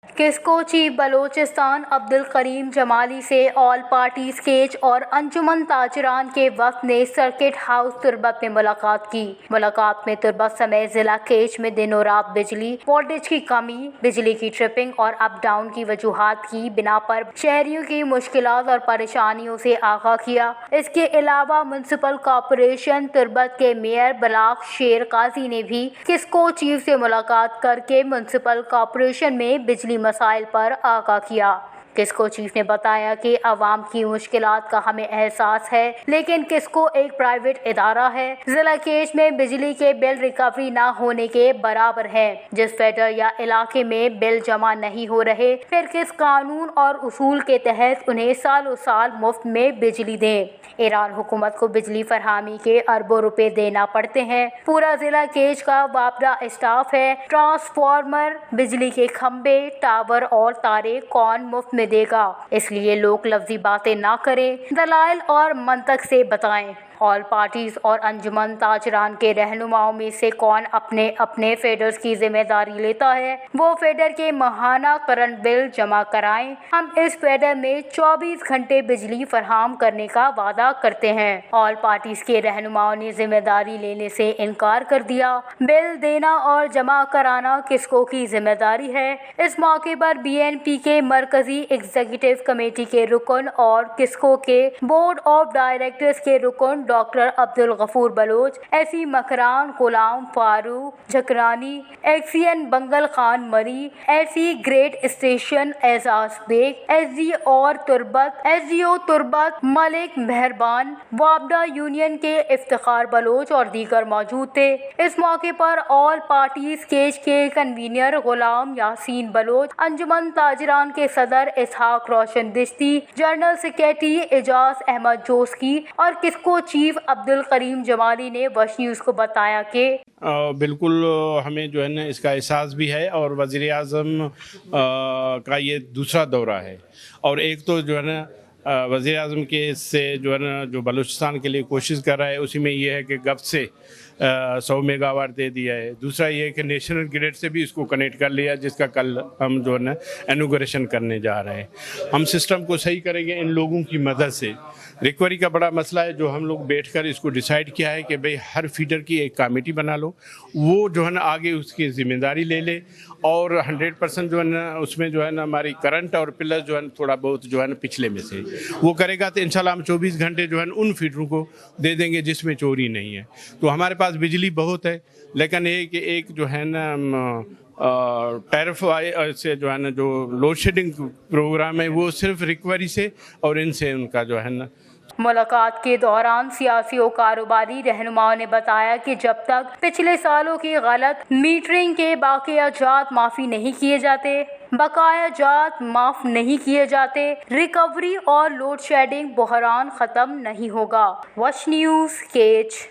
किसको चीफ बलोचिस्तान अब्दुल करीम जमाली से all party sketch और अंजुमन ताजरान के वफद ने सर्किट हाउस तुर्बत में मुलाकात की। मुलाकात में तुर्बत समेत जिला केच में दिनों रात बिजली वोल्टेज की कमी, बिजली की ट्रिपिंग और अप डाउन की वजूहात की बिना पर शहरियों की मुश्किलात और परेशानियों से आगाह किया। इसके अलावा म्युनिसिपल कॉरपोरेशन तुर्बत के मेयर बलाक शेर काजी ने भी किसको चीफ से मुलाकात करके म्युनिसिपल कॉरपोरेशन में बिजली मसाइल पर आगाह किया। किसको चीफ ने बताया कि आवाम की मुश्किलात का हमें एहसास है, लेकिन किसको एक प्राइवेट इदारा है। जिला केच में बिजली के बिल रिकवरी न होने के बराबर है। जिस फेडर या इलाके में बिल जमा नहीं हो रहे, फिर किस कानून और उसूल के तहत उन्हें सालों साल मुफ्त में बिजली दें। ईरान हुकूमत को बिजली फरहामी के अरबों रुपए देना पड़ते हैं। पूरा जिला केच का वापदा स्टाफ है। ट्रांसफार्मर, बिजली के खंबे, टावर और तारे कौन मुफ्त में देगा? इसलिए लोग लफ्जी बातें ना करें, दलाइल और मंतक से बताएं। ऑल पार्टीज और अंजुमन ताजरान के रहनुमाओं में से कौन अपने अपने फेडर्स की जिम्मेदारी लेता है, वो फेडर के माहाना करंट बिल जमा कराएं। हम इस फेडर में 24 घंटे बिजली फराहम करने का वादा करते हैं। ऑल पार्टीज के रहनुमाओं ने जिम्मेदारी लेने से इनकार कर दिया। बिल देना और जमा कराना किसको की जिम्मेदारी है। इस मौके पर BNP के मरकजी एग्जीक्यूटिव कमेटी के रुकन और किसको के बोर्ड ऑफ डायरेक्टर्स के रुकन doctor Abdul Ghafoor Baloch, SC Makran Ghulam Farooq Jhakrani, XCN Bangal Khan Marri, SC grid station Ejaz Baig, SDO Turbat Malik Mehrban, वापडा यूनियन के इफ्तिखार बलोच और दीगर मौजूद थे। इस मौके पर ऑल पार्टी स्केच के कन्वीनर गुलाम यासीन बलोच, अंजुमन ताजरान के सदर इसहाक रोशन दिश्ती, जनरल सेक्रेटरी एजाज अहमद जोस्की और किसको चीफ अब्दुल करीम जमाली ने वश न्यूज़ को बताया कि बिल्कुल हमें जो है ना इसका एहसास भी है और वज़ीर आज़म का ये दूसरा दौरा है और एक तो जो है ना वज़ीर आज़म के से जो है ना जो बलूचिस्तान के लिए कोशिश कर रहा है उसी में ये है कि गब से 100 मेगावाट दे दिया है। दूसरा ये है कि नेशनल ग्रिड से भी इसको कनेक्ट कर लिया, जिसका कल हम जो है ना इनॉग्रेशन करने जा रहे हैं। हम सिस्टम को सही करेंगे इन लोगों की मदद से। रिकवरी का बड़ा मसला है जो हम लोग बैठकर इसको डिसाइड किया है कि भाई हर फीडर की एक कमेटी बना लो, वो जो है ना आगे उसकी ज़िम्मेदारी ले ले और 100% जो है ना उसमें जो है ना हमारी करंट और पिलर जो है ना थोड़ा बहुत जो है ना पिछले में से वो करेगा तो इंशाल्लाह हम 24 घंटे जो है ना उन फीडरों को दे देंगे जिसमें चोरी नहीं है। तो हमारे पास बिजली बहुत है, लेकिन एक जो है ना टैरिफ से जो है ना जो लोड शेडिंग प्रोग्राम है वो सिर्फ रिकवरी से और इनसे उनका जो है ना। मुलाकात के दौरान सियासी और कारोबारी रहनुमाओं ने बताया कि जब तक पिछले सालों की गलत मीटरिंग के बकाया जात माफ़ी नहीं किए जाते, रिकवरी और लोड शेडिंग बहरान ख़त्म नहीं होगा। वश न्यूज़ केच।